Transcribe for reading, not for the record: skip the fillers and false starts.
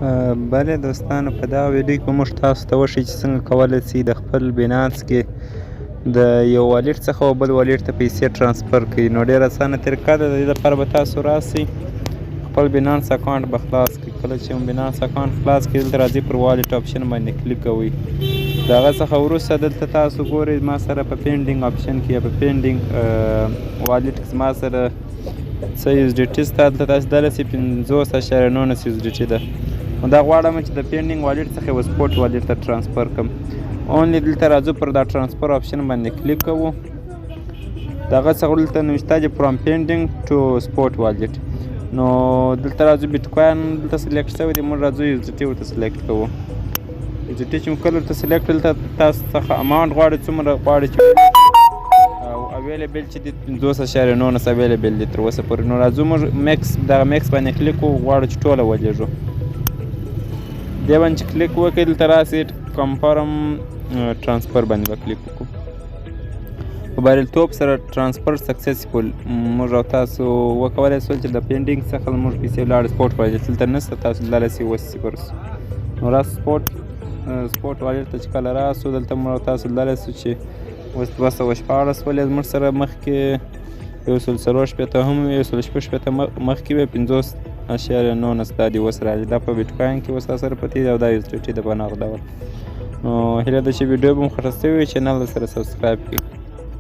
بله دوستانو، په دغه ویډیو کې موږ تاسو ته وښیو چې څنګه کولی شئ د خپل بینانس کې د یو والټ څخه بل والټ ته پیسې ټرانسفر کړئ. نو ډېره اسانه طریقه ده. د دې لپاره به تاسو راسئ، خپل بینانس اکاونټ به خلاص کړئ. کله چې بینانس اکاونټ خلاص کړئ، دلته راځئ پر والټ آپشن باندې کلیک کوئ. د هغه څخه وروسته دلته تاسو ګورئ ما سره په پینډینګ آپشن کې یا په پینډینګ والټ کې زما سره څه یو اس ډي ټي شته. دلته تاسو دلی شئ 50.19 یو اس ډي ټي ده. نو دا غواړم چې د پینډینګ والټ څخه یو سپورټ والټ ته ټرانسفر کړم. اونلی دلته راځو پر دا ټرانسفر آپشن باندې کلیک کوو. د هغه څخه دلته نوشته چې فرام پینډینګ ټو سپورټ والټ. نو دلته راځو بیټ کوین دلته سلیکټ شوی دی، موږ راځو یو اس ډي ټي ورته سلیکټ کوو. یو اس ډي ټي چې مو کله ورته سلیکټ کړل، تاسو څخه اماونټ غواړئ څومره غواړئ چې او اویلیبل چې دی 50.19 اویلیبل دی تر اوسه پورې. نو راځو موږ میکس دغه میکس باندې کلیک کوو، غواړو چې ټوله ولېږو. دې باندې چې کلیک وکړئ، دلته راسئ کنفرم ټرانسفر باندې به کلیک وکړو. په بریالیتوب سره ټرانسفر سکسسفول موږ او تاسو وکولی شول چې د پینډینګ څخه زموږ پیسې ولاړې سپورټ والټ دلته نشته، تاسو دلی شئ اوس 0. نو راسو سپورټ والټ ته چې کله راسو، دلته موږ او تاسو دلی شو چې اوس 214 ولې زموږ سره مخکې 140 هم 160 مخکې وې 50.19 دا دې اوس راځي. دا په بیټ کوین کې اوس سره پتې دی او دا یو اس ډي ټي د په نغد ډول. نو هیله ده چې ویډیو به مو خوښه شوې وي. چینل سره سبسکرایب کړئ.